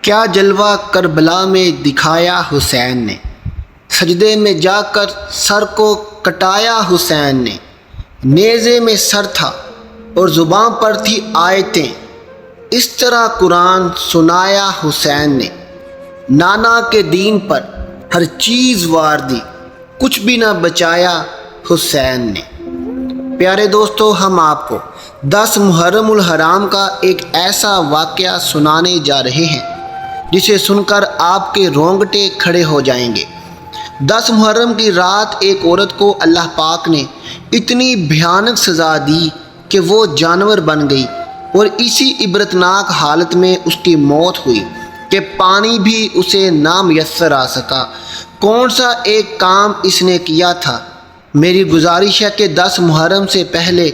کیا جلوہ کربلا میں دکھایا حسین نے، سجدے میں جا کر سر کو کٹایا حسین نے۔ نیزے میں سر تھا اور زباں پر تھی آیتیں، اس طرح قرآن سنایا حسین نے۔ نانا کے دین پر ہر چیز وار دی، کچھ بھی نہ بچایا حسین نے۔ پیارے دوستو، ہم آپ کو 10 محرم الحرام کا ایک ایسا واقعہ سنانے جا رہے ہیں جسے سن کر آپ کے رونگٹے کھڑے ہو جائیں گے۔ 10 محرم کی رات ایک عورت کو اللہ پاک نے اتنی بھیانک سزا دی کہ وہ جانور بن گئی، اور اسی عبرتناک حالت میں اس کی موت ہوئی کہ پانی بھی اسے نہ میسر آ سکا۔ کون سا ایک کام اس نے کیا تھا؟ میری گزارش ہے کہ 10 محرم سے پہلے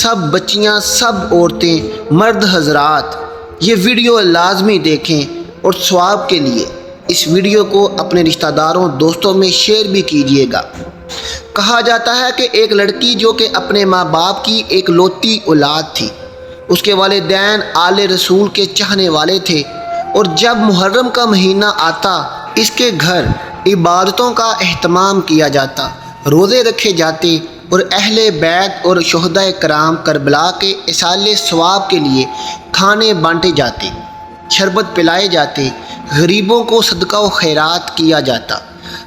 سب بچیاں، سب عورتیں، مرد حضرات یہ ویڈیو لازمی دیکھیں، اور ثواب کے لیے اس ویڈیو کو اپنے رشتہ داروں، دوستوں میں شیئر بھی کیجیے گا۔ کہا جاتا ہے کہ ایک لڑکی جو کہ اپنے ماں باپ کی ایک لوتی اولاد تھی، اس کے والدین آل رسول کے چاہنے والے تھے، اور جب محرم کا مہینہ آتا اس کے گھر عبادتوں کا اہتمام کیا جاتا، روزے رکھے جاتے، اور اہل بیت اور شہداء کرام کربلا کے ایصال ثواب کے لیے کھانے بانٹے جاتے، شربت پلائے جاتے، غریبوں کو صدقہ و خیرات کیا جاتا۔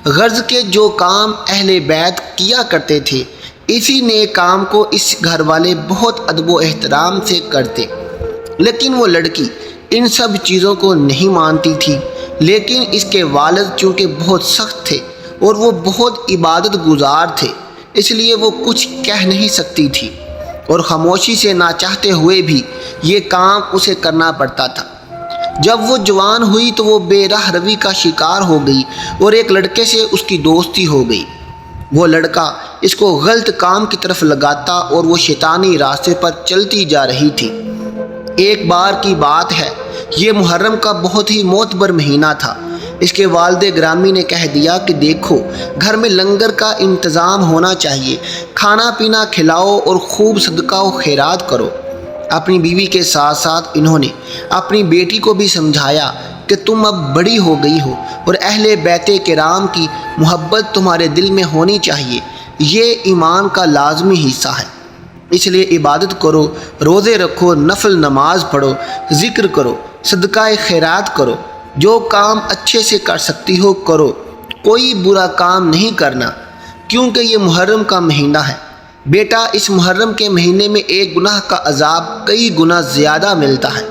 غرض کے جو کام اہل بیت کیا کرتے تھے، اسی نیک کام کو اس گھر والے بہت ادب و احترام سے کرتے۔ لیکن وہ لڑکی ان سب چیزوں کو نہیں مانتی تھی، لیکن اس کے والد چونکہ بہت سخت تھے اور وہ بہت عبادت گزار تھے، اس لیے وہ کچھ کہہ نہیں سکتی تھی، اور خاموشی سے نہ چاہتے ہوئے بھی یہ کام اسے کرنا پڑتا تھا۔ جب وہ جوان ہوئی تو وہ بے راہ روی کا شکار ہو گئی، اور ایک لڑکے سے اس کی دوستی ہو گئی۔ وہ لڑکا اس کو غلط کام کی طرف لگاتا اور وہ شیطانی راستے پر چلتی جا رہی تھی۔ ایک بار کی بات ہے، یہ محرم کا بہت ہی معتبر مہینہ تھا۔ اس کے والد گرامی نے کہہ دیا کہ دیکھو، گھر میں لنگر کا انتظام ہونا چاہیے، کھانا پینا کھلاؤ اور خوب صدقہ و خیرات کرو۔ اپنی بیوی کے ساتھ ساتھ انہوں نے اپنی بیٹی کو بھی سمجھایا کہ تم اب بڑی ہو گئی ہو اور اہل بیت کرام کی محبت تمہارے دل میں ہونی چاہیے، یہ ایمان کا لازمی حصہ ہے۔ اس لیے عبادت کرو، روزے رکھو، نفل نماز پڑھو، ذکر کرو، صدقہ خیرات کرو، جو کام اچھے سے کر سکتی ہو کرو، کوئی برا کام نہیں کرنا، کیونکہ یہ محرم کا مہینہ ہے۔ بیٹا، اس محرم کے مہینے میں ایک گناہ کا عذاب کئی گنا زیادہ ملتا ہے۔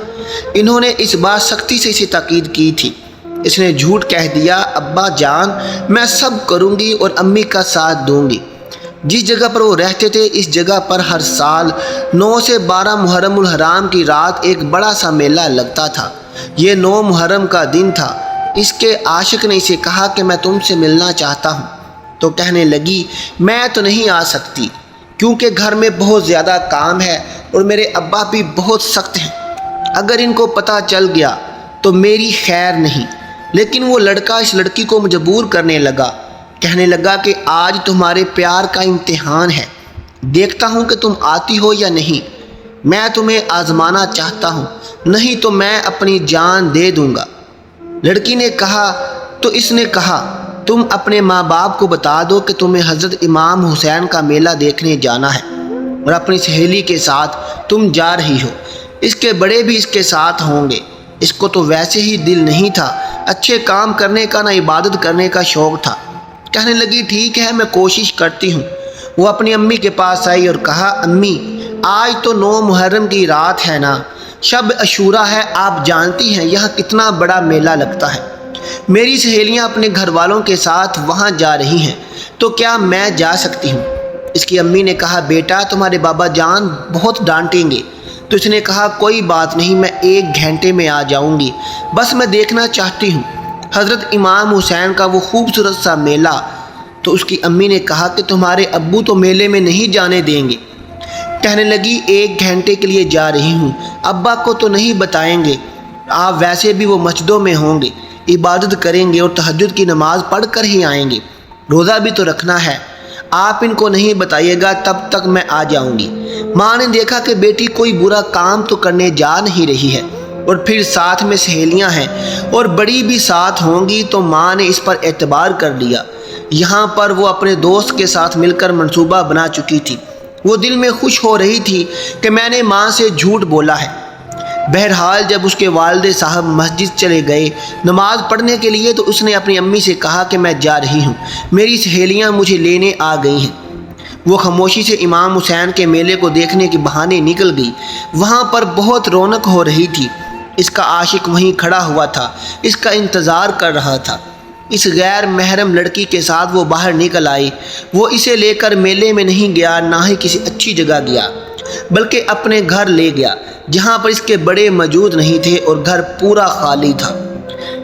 انہوں نے اس بات سختی سے اسے تاکید کی تھی۔ اس نے جھوٹ کہہ دیا، ابا جان میں سب کروں گی اور امی کا ساتھ دوں گی۔ جس جگہ پر وہ رہتے تھے، اس جگہ پر ہر سال 9 سے 12 محرم الحرام کی رات ایک بڑا سا میلہ لگتا تھا۔ یہ 9 محرم کا دن تھا۔ اس کے عاشق نے اسے کہا کہ میں تم سے ملنا چاہتا ہوں، تو کہنے لگی میں تو نہیں آ سکتی، کیونکہ گھر میں بہت زیادہ کام ہے اور میرے ابا بھی بہت سخت ہیں، اگر ان کو پتہ چل گیا تو میری خیر نہیں۔ لیکن وہ لڑکا اس لڑکی کو مجبور کرنے لگا، کہنے لگا کہ آج تمہارے پیار کا امتحان ہے، دیکھتا ہوں کہ تم آتی ہو یا نہیں، میں تمہیں آزمانا چاہتا ہوں، نہیں تو میں اپنی جان دے دوں گا۔ لڑکی نے کہا تو اس نے کہا تم اپنے ماں باپ کو بتا دو کہ تمہیں حضرت امام حسین کا میلہ دیکھنے جانا ہے، اور اپنی سہیلی کے ساتھ تم جا رہی ہو، اس کے بڑے بھی اس کے ساتھ ہوں گے۔ اس کو تو ویسے ہی دل نہیں تھا اچھے کام کرنے کا، نہ عبادت کرنے کا شوق تھا۔ کہنے لگی ٹھیک ہے، میں کوشش کرتی ہوں۔ وہ اپنی امی کے پاس آئی اور کہا امی، آج تو 9 محرم کی رات ہے نا، شب عاشوراء ہے، آپ جانتی ہیں یہاں کتنا بڑا میلہ لگتا ہے، میری سہیلیاں اپنے گھر والوں کے ساتھ وہاں جا رہی ہیں، تو کیا میں جا سکتی ہوں؟ اس کی امی نے کہا بیٹا تمہارے بابا جان بہت ڈانٹیں گے۔ تو اس نے کہا کوئی بات نہیں، میں 1 گھنٹے میں آ جاؤں گی، بس میں دیکھنا چاہتی ہوں حضرت امام حسین کا وہ خوبصورت سا میلہ۔ تو اس کی امی نے کہا کہ تمہارے ابو تو میلے میں نہیں جانے دیں گے۔ کہنے لگی 1 گھنٹے کے لیے جا رہی ہوں، ابا کو تو نہیں بتائیں گے، آپ ویسے بھی وہ مسجدوں میں ہوں گے، عبادت کریں گے اور تہجد کی نماز پڑھ کر ہی آئیں گے، روزہ بھی تو رکھنا ہے، آپ ان کو نہیں بتائیے گا، تب تک میں آ جاؤں گی۔ ماں نے دیکھا کہ بیٹی کوئی برا کام تو کرنے جا نہیں رہی ہے، اور پھر ساتھ میں سہیلیاں ہیں اور بڑی بھی ساتھ ہوں گی، تو ماں نے اس پر اعتبار کر لیا۔ یہاں پر وہ اپنے دوست کے ساتھ مل کر منصوبہ بنا چکی تھی۔ وہ دل میں خوش ہو رہی تھی کہ میں نے ماں سے جھوٹ بولا ہے۔ بہرحال جب اس کے والد صاحب مسجد چلے گئے نماز پڑھنے کے لیے، تو اس نے اپنی امی سے کہا کہ میں جا رہی ہوں، میری سہیلیاں مجھے لینے آ گئی ہیں۔ وہ خاموشی سے امام حسین کے میلے کو دیکھنے کے بہانے نکل گئی۔ وہاں پر بہت رونق ہو رہی تھی۔ اس کا عاشق وہیں کھڑا ہوا تھا، اس کا انتظار کر رہا تھا۔ اس غیر محرم لڑکی کے ساتھ وہ باہر نکل آئی۔ وہ اسے لے کر میلے میں نہیں گیا، نہ ہی کسی اچھی جگہ گیا، بلکہ اپنے گھر لے گیا، جہاں پر اس کے بڑے موجود نہیں تھے اور گھر پورا خالی تھا۔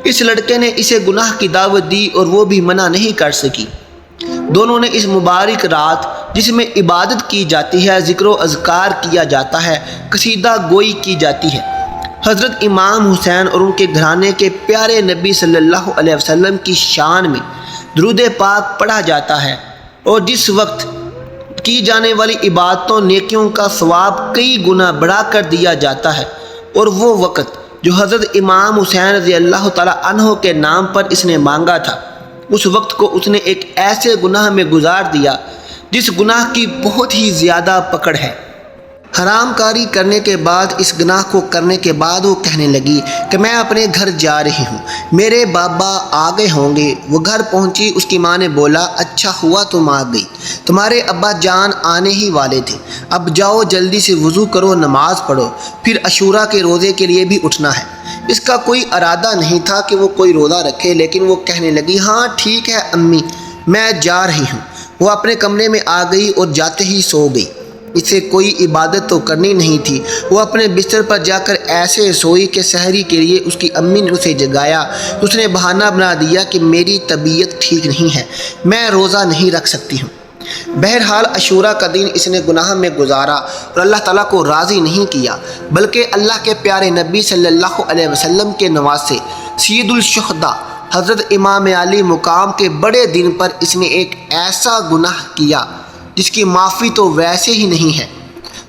اس لڑکے نے اسے گناہ کی دعوت دی اور وہ بھی منع نہیں کر سکی۔ دونوں نے اس مبارک رات جس میں عبادت کی جاتی ہے، ذکر و اذکار کیا جاتا ہے، قصیدہ گوئی کی جاتی ہے، حضرت امام حسین اور ان کے گھرانے کے پیارے نبی صلی اللہ علیہ وسلم کی شان میں درود پاک پڑھا جاتا ہے، اور جس وقت کی جانے والی عبادتوں نیکیوں کا ثواب کئی گنا بڑھا کر دیا جاتا ہے، اور وہ وقت جو حضرت امام حسین رضی اللہ تعالیٰ عنہ کے نام پر اس نے مانگا تھا، اس وقت کو اس نے ایک ایسے گناہ میں گزار دیا جس گناہ کی بہت ہی زیادہ پکڑ ہے۔ حرام کاری کرنے کے بعد، اس گناہ کو کرنے کے بعد وہ کہنے لگی کہ میں اپنے گھر جا رہی ہوں، میرے بابا آ گئے ہوں گے۔ وہ گھر پہنچی، اس کی ماں نے بولا اچھا ہوا تم آ گئی، تمہارے ابا جان آنے ہی والے تھے، اب جاؤ جلدی سے وضو کرو، نماز پڑھو، پھر عاشورہ کے روزے کے لیے بھی اٹھنا ہے۔ اس کا کوئی ارادہ نہیں تھا کہ وہ کوئی روزہ رکھے، لیکن وہ کہنے لگی ہاں ٹھیک ہے امی، میں جا رہی ہوں۔ وہ اپنے کمرے میں آ گئی اور جاتے ہی سو گئی۔ اسے کوئی عبادت تو کرنی نہیں تھی۔ وہ اپنے بستر پر جا کر ایسے سوئی کہ سحری کے لیے اس کی امی نے اسے جگایا۔ اس نے بہانہ بنا دیا کہ میری طبیعت ٹھیک نہیں ہے، میں روزہ نہیں رکھ سکتی ہوں۔ بہرحال عاشورہ کا دن اس نے گناہ میں گزارا اور اللہ تعالیٰ کو راضی نہیں کیا، بلکہ اللہ کے پیارے نبی صلی اللہ علیہ وسلم کے نواسے سید الشہداء حضرت امام علی مقام کے بڑے دن پر اس نے ایک ایسا گناہ کیا جس کی معافی تو ویسے ہی نہیں ہے۔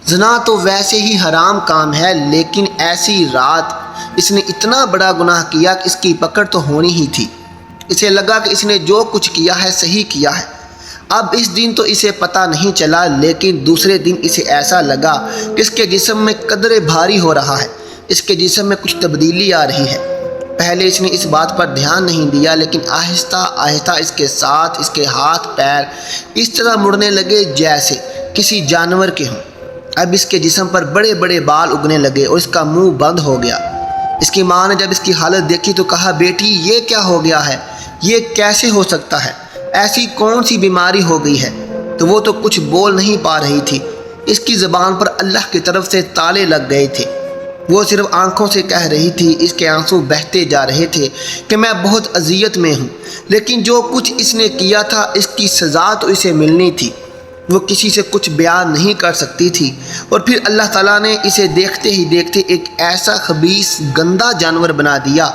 زنا تو ویسے ہی حرام کام ہے، لیکن ایسی رات اس نے اتنا بڑا گناہ کیا کہ اس کی پکڑ تو ہونی ہی تھی۔ اسے لگا کہ اس نے جو کچھ کیا ہے صحیح کیا ہے۔ اب اس دن تو اسے پتہ نہیں چلا، لیکن دوسرے دن اسے ایسا لگا کہ اس کے جسم میں قدرے بھاری ہو رہا ہے، اس کے جسم میں کچھ تبدیلی آ رہی ہے۔ پہلے اس نے اس بات پر دھیان نہیں دیا، لیکن آہستہ آہستہ اس کے ساتھ اس کے ہاتھ پیر اس طرح مڑنے لگے جیسے کسی جانور کے ہوں۔ اب اس کے جسم پر بڑے بڑے بال اگنے لگے اور اس کا منہ بند ہو گیا۔ اس کی ماں نے جب اس کی حالت دیکھی تو کہا بیٹی یہ کیا ہو گیا ہے، یہ کیسے ہو سکتا ہے، ایسی کون سی بیماری ہو گئی ہے؟ تو وہ تو کچھ بول نہیں پا رہی تھی، اس کی زبان پر اللہ کی طرف سے تالے لگ گئے تھے۔ وہ صرف آنکھوں سے کہہ رہی تھی، اس کے آنسو بہتے جا رہے تھے کہ میں بہت اذیت میں ہوں، لیکن جو کچھ اس نے کیا تھا اس کی سزا تو اسے ملنی تھی۔ وہ کسی سے کچھ بیان نہیں کر سکتی تھی، اور پھر اللہ تعالیٰ نے اسے دیکھتے ہی دیکھتے ایک ایسا خبیث گندا جانور بنا دیا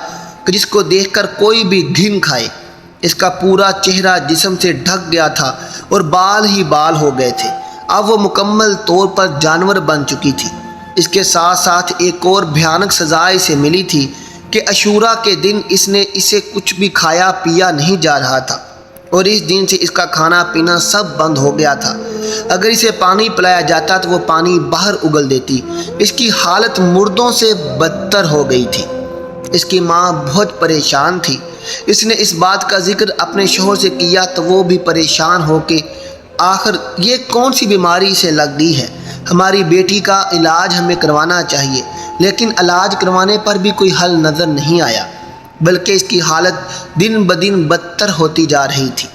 کہ جس کو دیکھ کر کوئی بھی گھن کھائے۔ اس کا پورا چہرہ جسم سے ڈھک گیا تھا اور بال ہی بال ہو گئے تھے۔ اب وہ مکمل طور پر جانور بن چکی تھی۔ اس کے ساتھ ساتھ ایک اور بھیانک سزا اسے ملی تھی کہ عاشورہ کے دن اس نے اسے کچھ بھی کھایا پیا نہیں جا رہا تھا، اور اس دن سے اس کا کھانا پینا سب بند ہو گیا تھا۔ اگر اسے پانی پلایا جاتا تو وہ پانی باہر اگل دیتی۔ اس کی حالت مردوں سے بدتر ہو گئی تھی۔ اس کی ماں بہت پریشان تھی۔ اس نے اس بات کا ذکر اپنے شوہر سے کیا تو وہ بھی پریشان ہو کے آخر یہ کون سی بیماری اسے لگ گئی ہے، ہماری بیٹی کا علاج ہمیں کروانا چاہیے، لیکن علاج کروانے پر بھی کوئی حل نظر نہیں آیا، بلکہ اس کی حالت دن بدن بدتر ہوتی جا رہی تھی۔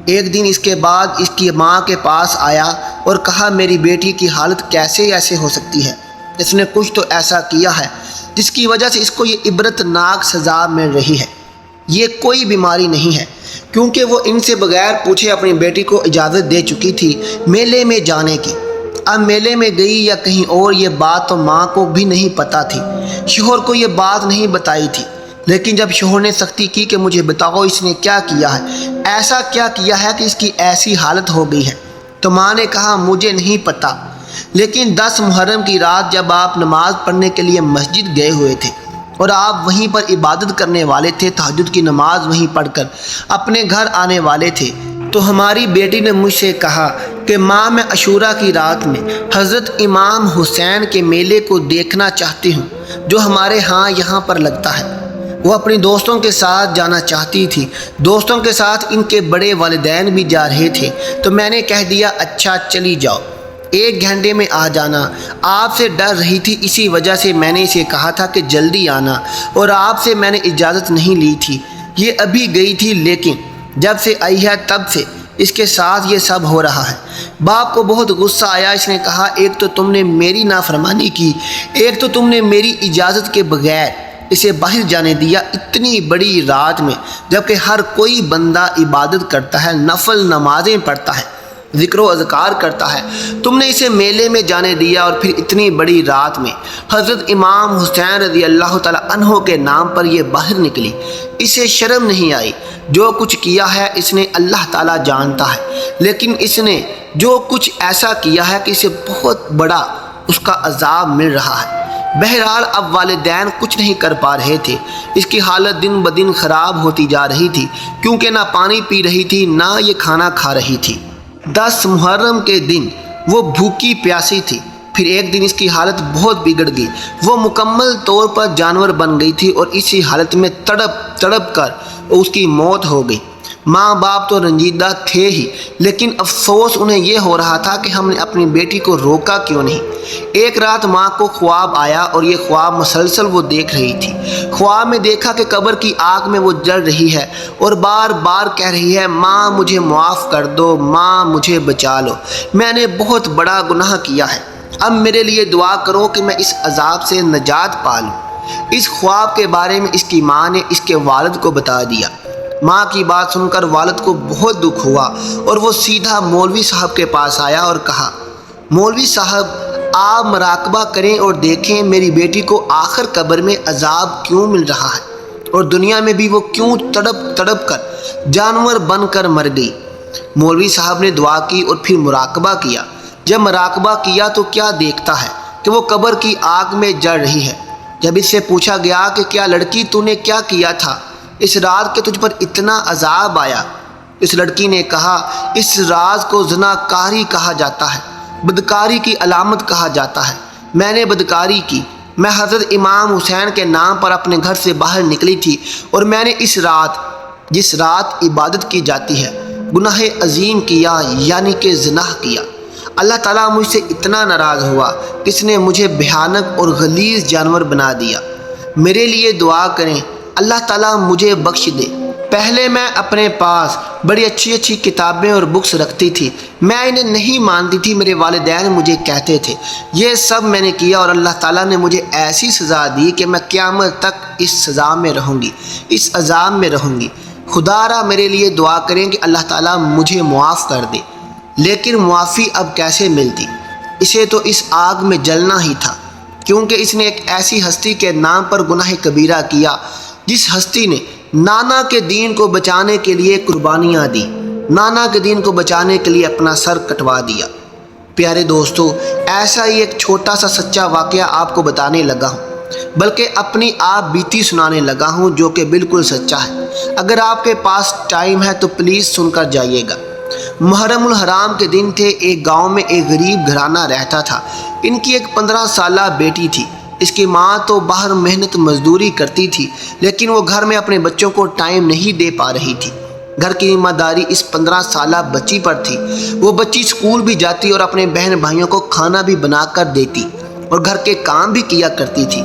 ایک دن اس کے بعد اس کی ماں کے پاس آیا اور کہا میری بیٹی کی حالت کیسے ایسے ہو سکتی ہے، اس نے کچھ تو ایسا کیا ہے جس کی وجہ سے اس کو یہ عبرت ناک سزا مل رہی ہے۔ یہ کوئی بیماری نہیں ہے، کیونکہ وہ ان سے بغیر پوچھے اپنی بیٹی کو اجازت دے چکی تھی میلے میں جانے کی۔ اب میلے میں گئی یا کہیں اور، یہ بات تو ماں کو بھی نہیں پتہ تھی، شوہر کو یہ بات نہیں بتائی تھی، لیکن جب شوہر نے سختی کی کہ مجھے بتاؤ اس نے کیا کیا ہے، ایسا کیا کیا ہے کہ اس کی ایسی حالت ہو گئی ہے، تو ماں نے کہا مجھے نہیں پتہ، لیکن 10 محرم کی رات جب آپ نماز پڑھنے کے لیے مسجد گئے ہوئے تھے اور آپ وہیں پر عبادت کرنے والے تھے، تہجد کی نماز وہیں پڑھ کر اپنے گھر آنے والے تھے۔ تو ہماری بیٹی نے مجھ سے کہا کہ ماں، میں عاشوراء کی رات میں حضرت امام حسین کے میلے کو دیکھنا چاہتی ہوں جو ہمارے ہاں یہاں پر لگتا ہے۔ وہ اپنی دوستوں کے ساتھ جانا چاہتی تھی، دوستوں کے ساتھ ان کے بڑے والدین بھی جا رہے تھے، تو میں نے کہہ دیا اچھا چلی جاؤ، 1 گھنٹے میں آ جانا۔ آپ سے ڈر رہی تھی، اسی وجہ سے میں نے اسے کہا تھا کہ جلدی آنا، اور آپ سے میں نے اجازت نہیں لی تھی۔ یہ ابھی گئی تھی، لیکن جب سے آئی ہے تب سے اس کے ساتھ یہ سب ہو رہا ہے۔ باپ کو بہت غصہ آیا، اس نے کہا ایک تو تم نے میری نافرمانی کی، ایک تو تم نے میری اجازت کے بغیر اسے باہر جانے دیا اتنی بڑی رات میں، جبکہ ہر کوئی بندہ عبادت کرتا ہے، نفل نمازیں پڑھتا ہے، ذکر و اذکار کرتا ہے، تم نے اسے میلے میں جانے دیا، اور پھر اتنی بڑی رات میں حضرت امام حسین رضی اللہ تعالیٰ عنہ کے نام پر یہ باہر نکلی۔ اسے شرم نہیں آئی؟ جو کچھ کیا ہے اس نے اللہ تعالیٰ جانتا ہے، لیکن اس نے جو کچھ ایسا کیا ہے کہ اسے بہت بڑا اس کا عذاب مل رہا ہے۔ بہرحال اب والدین کچھ نہیں کر پا رہے تھے، اس کی حالت دن بدن خراب ہوتی جا رہی تھی، کیونکہ نہ پانی پی رہی تھی نہ یہ کھانا کھا رہی تھی۔ 10 محرم کے دن وہ بھوکی پیاسی تھی، پھر ایک دن اس کی حالت بہت بگڑ گئی، وہ مکمل طور پر جانور بن گئی تھی، اور اسی حالت میں تڑپ تڑپ کر اس کی موت ہو گئی۔ ماں باپ تو رنجیدہ تھے ہی، لیکن افسوس انہیں یہ ہو رہا تھا کہ ہم نے اپنی بیٹی کو روکا کیوں نہیں۔ ایک رات ماں کو خواب آیا، اور یہ خواب مسلسل وہ دیکھ رہی تھی۔ خواب میں دیکھا کہ قبر کی آگ میں وہ جل رہی ہے اور بار بار کہہ رہی ہے ماں مجھے معاف کر دو، ماں مجھے بچا لو، میں نے بہت بڑا گناہ کیا ہے، اب میرے لیے دعا کرو کہ میں اس عذاب سے نجات پا لوں۔ اس خواب کے بارے میں اس کی ماں نے اس کے والد کو بتا دیا۔ ماں کی بات سن کر والد کو بہت دکھ ہوا، اور وہ سیدھا مولوی صاحب کے پاس آیا اور کہا مولوی صاحب آپ مراقبہ کریں اور دیکھیں میری بیٹی کو آخر قبر میں عذاب کیوں مل رہا ہے، اور دنیا میں بھی وہ کیوں تڑپ تڑپ کر جانور بن کر مر گئی۔ مولوی صاحب نے دعا کی اور پھر مراقبہ کیا۔ جب مراقبہ کیا تو کیا دیکھتا ہے کہ وہ قبر کی آگ میں جل رہی ہے۔ جب اس سے پوچھا گیا کہ کیا لڑکی تو نے کیا کیا تھا اس رات کے تجھ پر اتنا عذاب آیا، اس لڑکی نے کہا اس راز کو زناکاری کہا جاتا ہے، بدکاری کی علامت کہا جاتا ہے، میں نے بدکاری کی، میں حضرت امام حسین کے نام پر اپنے گھر سے باہر نکلی تھی، اور میں نے اس رات جس رات عبادت کی جاتی ہے گناہ عظیم کیا، یعنی کہ زنا کیا۔ اللہ تعالیٰ مجھ سے اتنا ناراض ہوا کہ اس نے مجھے بھیانک اور غلیظ جانور بنا دیا۔ میرے لیے دعا کریں، اللہ تعالیٰ مجھے بخش دے۔ پہلے میں اپنے پاس بڑی اچھی اچھی کتابیں اور بکس رکھتی تھی، میں انہیں نہیں مانتی تھی، میرے والدین مجھے کہتے تھے، یہ سب میں نے کیا، اور اللہ تعالیٰ نے مجھے ایسی سزا دی کہ میں قیامت تک اس سزا میں رہوں گی، اس عذاب میں رہوں گی۔ خدا را میرے لیے دعا کریں کہ اللہ تعالیٰ مجھے معاف کر دے۔ لیکن معافی اب کیسے ملتی؟ اسے تو اس آگ میں جلنا ہی تھا، کیونکہ اس نے ایک ایسی ہستی کے نام پر گناہ کبیرہ کیا جس ہستی نے نانا کے دین کو بچانے کے لیے قربانیاں دی، نانا کے دین کو بچانے کے لیے اپنا سر کٹوا دیا۔ پیارے دوستو، ایسا ہی ایک چھوٹا سا سچا واقعہ آپ کو بتانے لگا ہوں، بلکہ اپنی آپ بیتی سنانے لگا ہوں جو کہ بالکل سچا ہے۔ اگر آپ کے پاس ٹائم ہے تو پلیز سن کر جائیے گا۔ محرم الحرام کے دن تھے، ایک گاؤں میں ایک غریب گھرانہ رہتا تھا۔ ان کی ایک 15 سالہ بیٹی تھی۔ اس کی ماں تو باہر محنت مزدوری کرتی تھی، لیکن وہ گھر میں اپنے بچوں کو ٹائم نہیں دے پا رہی تھی۔ گھر کی ذمہ داری اس 15 سالہ بچی پر تھی۔ وہ بچی اسکول بھی جاتی اور اپنے بہن بھائیوں کو کھانا بھی بنا کر دیتی اور گھر کے کام بھی کیا کرتی تھی۔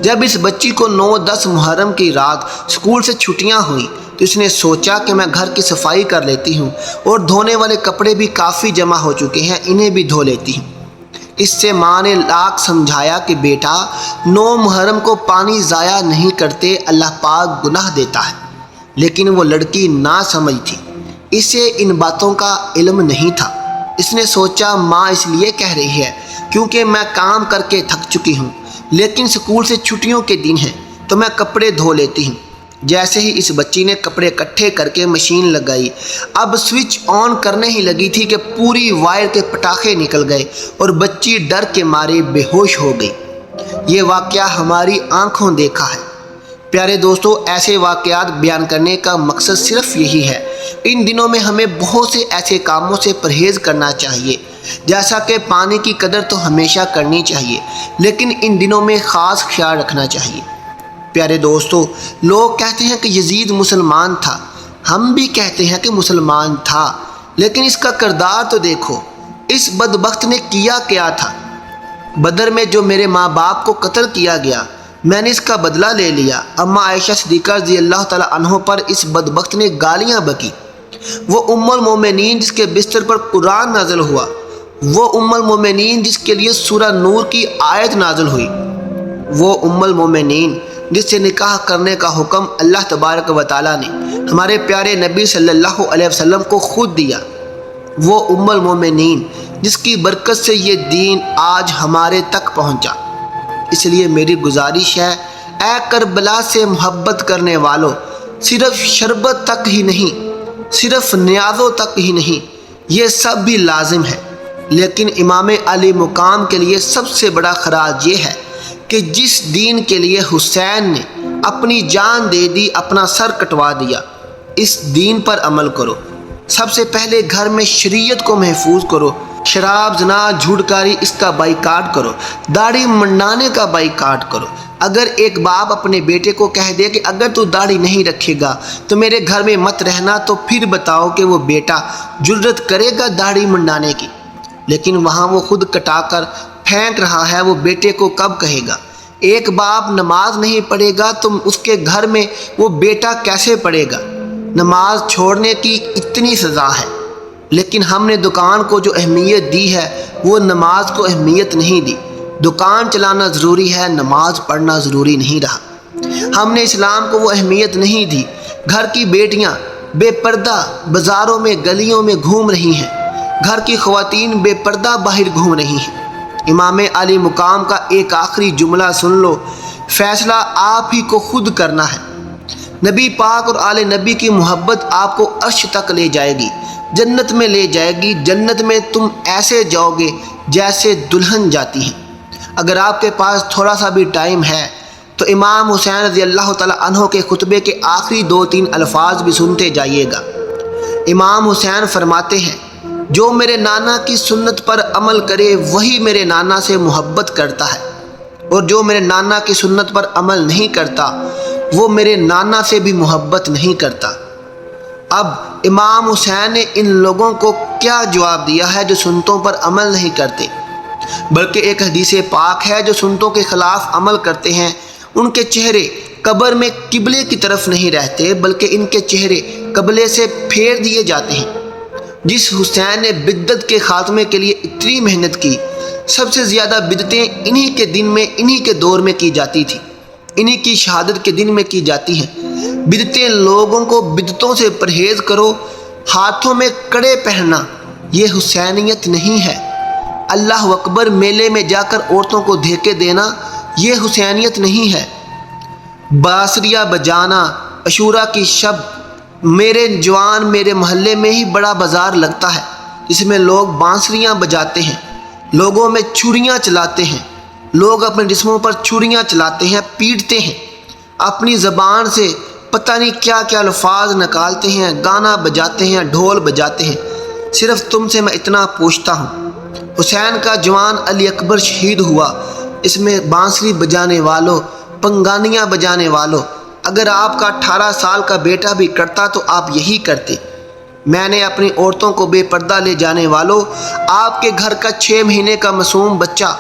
جب اس بچی کو 9-10 محرم کی رات اسکول سے چھٹیاں ہوئیں تو اس نے سوچا کہ میں گھر کی صفائی کر لیتی ہوں، اور دھونے والے کپڑے بھی کافی جمع ہو چکے ہیں، انہیں بھی دھو لیتی ہوں۔ اس سے ماں نے لاکھ سمجھایا کہ بیٹا 9 محرم کو پانی ضائع نہیں کرتے، اللہ پاک گناہ دیتا ہے، لیکن وہ لڑکی نہ سمجھ تھی، اسے ان باتوں کا علم نہیں تھا۔ اس نے سوچا ماں اس لیے کہہ رہی ہے کیونکہ میں کام کر کے تھک چکی ہوں، لیکن اسکول سے چھٹیوں کے دن ہیں تو میں کپڑے دھو لیتی ہوں۔ جیسے ہی اس بچی نے کپڑے اکٹھے کر کے مشین لگائی، اب سوئچ آن کرنے ہی لگی تھی کہ پوری وائر کے پٹاخے نکل گئے اور بچی ڈر کے مارے بے ہوش ہو گئی۔ یہ واقعہ ہماری آنکھوں دیکھا ہے۔ پیارے دوستو، ایسے واقعات بیان کرنے کا مقصد صرف یہی ہے۔ ان دنوں میں ہمیں بہت سے ایسے کاموں سے پرہیز کرنا چاہیے، جیسا کہ پانی کی قدر تو ہمیشہ کرنی چاہیے، لیکن ان دنوں میں خاص خیال رکھنا چاہیے۔ پیارے دوستو، لوگ کہتے ہیں کہ یزید مسلمان تھا، ہم بھی کہتے ہیں کہ مسلمان تھا، لیکن اس کا کردار تو دیکھو، اس بدبخت نے کیا تھا۔ بدر میں جو میرے ماں باپ کو قتل کیا گیا، میں نے اس کا بدلہ لے لیا۔ اما عائشہ صدیقہ رضی اللہ تعالیٰ عنہ پر اس بدبخت نے گالیاں بکی۔ وہ ام المومنین جس کے بستر پر قرآن نازل ہوا، وہ ام المومنین جس کے لیے سورہ نور کی آیت نازل ہوئی، وہ ام المومنین جس سے نکاح کرنے کا حکم اللہ تبارک و تعالیٰ نے ہمارے پیارے نبی صلی اللہ علیہ وسلم کو خود دیا، وہ ام المومنین جس کی برکت سے یہ دین آج ہمارے تک پہنچا۔ اس لیے میری گزارش ہے، اے کربلا سے محبت کرنے والوں، صرف شربت تک ہی نہیں، صرف نیازوں تک ہی نہیں، یہ سب بھی لازم ہے، لیکن امام علی مقام کے لیے سب سے بڑا خراج یہ ہے کہ جس دین کے لیے حسین نے اپنی جان دے دی، اپنا سر کٹوا دیا، اس دین پر عمل کرو۔ سب سے پہلے گھر میں شریعت کو محفوظ کرو، شراب، زنا، جھوٹکاری اس کا بائیکاٹ کرو، داڑھی منڈانے کا بائیکاٹ کرو۔ اگر ایک باپ اپنے بیٹے کو کہہ دے کہ اگر تو داڑھی نہیں رکھے گا تو میرے گھر میں مت رہنا، تو پھر بتاؤ کہ وہ بیٹا جرت کرے گا داڑھی منڈانے کی؟ لیکن وہاں وہ خود کٹا کر پھینک رہا ہے، وہ بیٹے کو کب کہے گا؟ ایک باپ نماز نہیں پڑھے گا تو اس کے گھر میں وہ بیٹا کیسے پڑھے گا؟ نماز چھوڑنے کی اتنی سزا ہے، لیکن ہم نے دکان کو جو اہمیت دی ہے وہ نماز کو اہمیت نہیں دی۔ دکان چلانا ضروری ہے، نماز پڑھنا ضروری نہیں رہا۔ ہم نے اسلام کو وہ اہمیت نہیں دی۔ گھر کی بیٹیاں بے پردہ بازاروں میں، گلیوں میں گھوم رہی ہیں، گھر کی خواتین بے پردہ باہر گھوم رہی ہیں۔ امام علی مقام کا ایک آخری جملہ سن لو، فیصلہ آپ ہی کو خود کرنا ہے۔ نبی پاک اور آل نبی کی محبت آپ کو عرش تک لے جائے گی، جنت میں لے جائے گی۔ جنت میں تم ایسے جاؤ گے جیسے دلہن جاتی ہیں۔ اگر آپ کے پاس تھوڑا سا بھی ٹائم ہے تو امام حسین رضی اللہ تعالیٰ عنہ کے خطبے کے آخری 2-3 الفاظ بھی سنتے جائیے گا۔ امام حسین فرماتے ہیں، جو میرے نانا کی سنت پر عمل کرے وہی میرے نانا سے محبت کرتا ہے، اور جو میرے نانا کی سنت پر عمل نہیں کرتا وہ میرے نانا سے بھی محبت نہیں کرتا۔ اب امام حسین نے ان لوگوں کو کیا جواب دیا ہے جو سنتوں پر عمل نہیں کرتے؟ بلکہ ایک حدیث پاک ہے، جو سنتوں کے خلاف عمل کرتے ہیں ان کے چہرے قبر میں قبلے کی طرف نہیں رہتے، بلکہ ان کے چہرے قبلے سے پھیر دیے جاتے ہیں۔ جس حسین نے بدعت کے خاتمے کے لیے اتنی محنت کی، سب سے زیادہ بدعتیں انہی کے دن میں، انہی کے دور میں کی جاتی تھی، انہی کی شہادت کے دن میں کی جاتی ہیں۔ بدعتیں لوگوں کو بدعتوں سے پرہیز کرو، ہاتھوں میں کڑے پہننا یہ حسینیت نہیں ہے۔ اللہ اکبر میلے میں جا کر عورتوں کو دھیکے دینا یہ حسینیت نہیں ہے۔ بانسریاں بجانا، عاشوراء کی شب، میرے جوان میرے محلے میں ہی بڑا بازار لگتا ہے جس میں لوگ بانسریاں بجاتے ہیں، لوگوں میں چھریاں چلاتے ہیں، لوگ اپنے جسموں پر چھریاں چلاتے ہیں، پیٹتے ہیں، اپنی زبان سے پتہ نہیں کیا کیا الفاظ نکالتے ہیں، گانا بجاتے ہیں، ڈھول بجاتے ہیں۔ صرف تم سے میں اتنا پوچھتا ہوں، حسین کا جوان علی اکبر شہید ہوا، اس میں بانسری بجانے والوں، پنگانیاں بجانے والوں، اگر آپ کا 18 سال کا بیٹا بھی کرتا تو آپ یہی کرتے۔ میں نے اپنی عورتوں کو بے پردہ لے جانے والوں، آپ کے گھر کا 6 مہینے کا معصوم بچہ،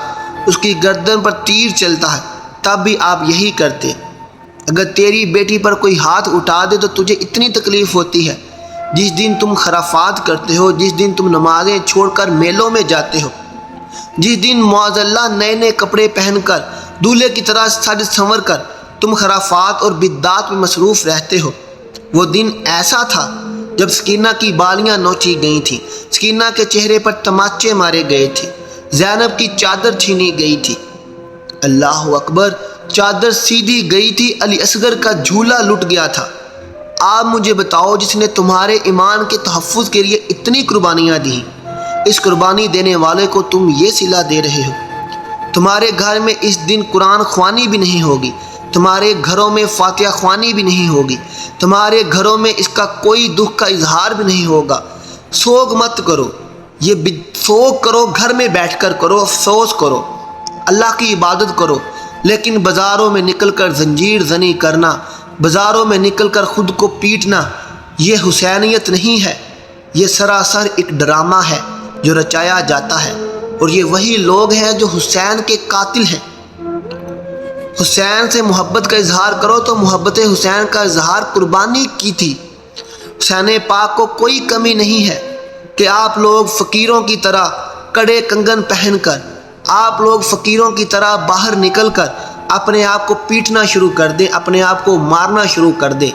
اس کی گردن پر تیر چلتا ہے، تب بھی آپ یہی کرتے۔ اگر تیری بیٹی پر کوئی ہاتھ اٹھا دے تو تجھے اتنی تکلیف ہوتی ہے۔ جس دن تم خرافات کرتے ہو، جس دن تم نمازیں چھوڑ کر میلوں میں جاتے ہو، جس دن معاذ اللہ نئے کپڑے پہن کر دولہے کی طرح سج سنور کر تم خرافات اور بدعات میں مصروف رہتے ہو، وہ دن ایسا تھا جب سکینہ کی بالیاں نوچی گئی تھیں، سکینہ کے چہرے پر تماچے مارے گئے تھے، زینب کی چادر چھینی گئی تھی۔ اللہ اکبر، چادر سیدھی گئی تھی، علی اصغر کا جھولا لٹ گیا تھا۔ آپ مجھے بتاؤ، جس نے تمہارے ایمان کے تحفظ کے لیے اتنی قربانیاں دیں، اس قربانی دینے والے کو تم یہ صلہ دے رہے ہو؟ تمہارے گھر میں اس دن قرآن خوانی بھی نہیں ہوگی، تمہارے گھروں میں فاتحہ خوانی بھی نہیں ہوگی، تمہارے گھروں میں اس کا کوئی دکھ کا اظہار بھی نہیں ہوگا۔ سوگ مت کرو، یہ سوگ کرو گھر میں بیٹھ کر کرو، افسوس کرو، اللہ کی عبادت کرو، لیکن بازاروں میں نکل کر زنجیر زنی کرنا، بازاروں میں نکل کر خود کو پیٹنا، یہ حسینیت نہیں ہے، یہ سراسر ایک ڈرامہ ہے جو رچایا جاتا ہے، اور یہ وہی لوگ ہیں جو حسین کے قاتل ہیں۔ حسین سے محبت کا اظہار کرو تو محبت حسین کا اظہار قربانی کی تھی۔ حسین پاک کو کوئی کمی نہیں ہے کہ آپ لوگ فقیروں کی طرح کڑے کنگن پہن کر، آپ لوگ فقیروں کی طرح باہر نکل کر اپنے آپ کو پیٹنا شروع کر دیں، اپنے آپ کو مارنا شروع کر دیں۔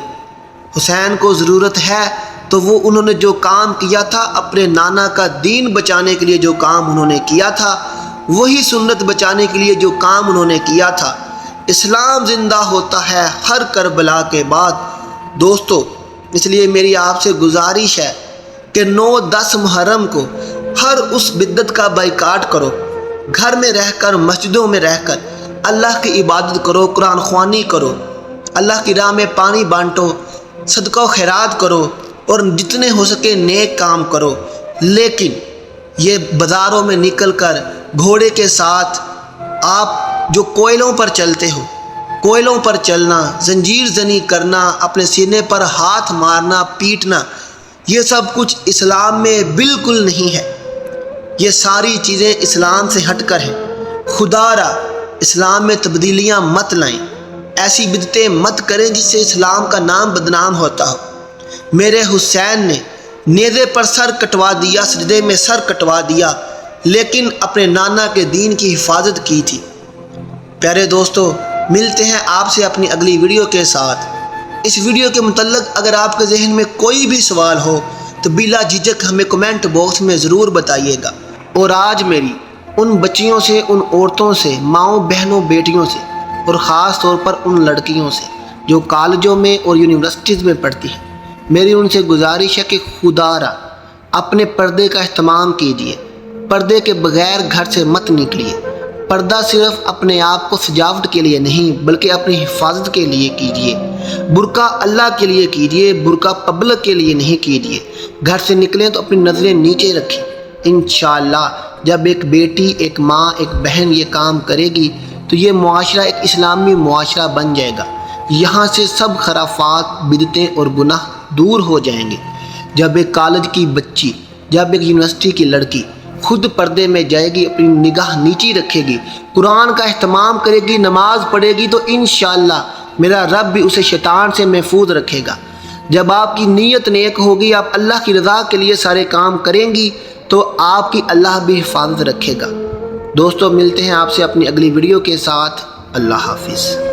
حسین کو ضرورت ہے تو وہ انہوں نے جو کام کیا تھا، اپنے نانا کا دین بچانے کے لیے جو کام انہوں نے کیا تھا، وہی سنت بچانے کے لیے جو کام انہوں نے کیا تھا۔ اسلام زندہ ہوتا ہے ہر کربلا کے بعد۔ دوستو، اس لیے میری آپ سے گزارش ہے کہ 9-10 محرم کو ہر اس بدعت کا بائیکاٹ کرو، گھر میں رہ کر، مسجدوں میں رہ کر اللہ کی عبادت کرو، قرآن خوانی کرو، اللہ کی راہ میں پانی بانٹو، صدقہ و خیرات کرو، اور جتنے ہو سکے نیک کام کرو، لیکن یہ بازاروں میں نکل کر گھوڑے کے ساتھ آپ جو کوئلوں پر چلتے ہو، کوئلوں پر چلنا، زنجیر زنی کرنا، اپنے سینے پر ہاتھ مارنا، پیٹنا، یہ سب کچھ اسلام میں بالکل نہیں ہے۔ یہ ساری چیزیں اسلام سے ہٹ کر ہیں۔ خدا را اسلام میں تبدیلیاں مت لائیں، ایسی بدعتیں مت کریں جس سے اسلام کا نام بدنام ہوتا ہو۔ میرے حسین نے نیزے پر سر کٹوا دیا، سجدے میں سر کٹوا دیا، لیکن اپنے نانا کے دین کی حفاظت کی تھی۔ پیارے دوستو، ملتے ہیں آپ سے اپنی اگلی ویڈیو کے ساتھ۔ اس ویڈیو کے متعلق اگر آپ کے ذہن میں کوئی بھی سوال ہو تو بلا جھجک ہمیں کمنٹ باکس میں ضرور بتائیے گا۔ اور آج میری ان بچیوں سے، ان عورتوں سے، ماؤں بہنوں بیٹیوں سے، اور خاص طور پر ان لڑکیوں سے جو کالجوں میں اور یونیورسٹیز میں پڑھتی ہیں، میری ان سے گزارش ہے کہ خدا را اپنے پردے کا اہتمام کیجیے، پردے کے بغیر گھر سے مت نکلیے۔ پردہ صرف اپنے آپ کو سجاوٹ کے لیے نہیں بلکہ اپنی حفاظت کے لیے کیجیے۔ برقع اللہ کے لیے کیجیے، برقع پبلک کے لیے نہیں کیجیے۔ گھر سے نکلیں تو اپنی نظریں نیچے رکھیں۔ انشاءاللہ جب ایک بیٹی، ایک ماں، ایک بہن یہ کام کرے گی تو یہ معاشرہ ایک اسلامی معاشرہ بن جائے گا۔ یہاں سے سب خرافات، بدعتیں اور گناہ دور ہو جائیں گے۔ جب ایک کالج کی بچی، جب ایک یونیورسٹی کی لڑکی خود پردے میں جائے گی، اپنی نگاہ نیچی رکھے گی، قرآن کا اہتمام کرے گی، نماز پڑھے گی، تو انشاءاللہ میرا رب بھی اسے شیطان سے محفوظ رکھے گا۔ جب آپ کی نیت نیک ہوگی، آپ اللہ کی رضا کے لیے سارے کام کریں گی، تو آپ کی اللہ بھی حفاظت رکھے گا۔ دوستو، ملتے ہیں آپ سے اپنی اگلی ویڈیو کے ساتھ۔ اللہ حافظ۔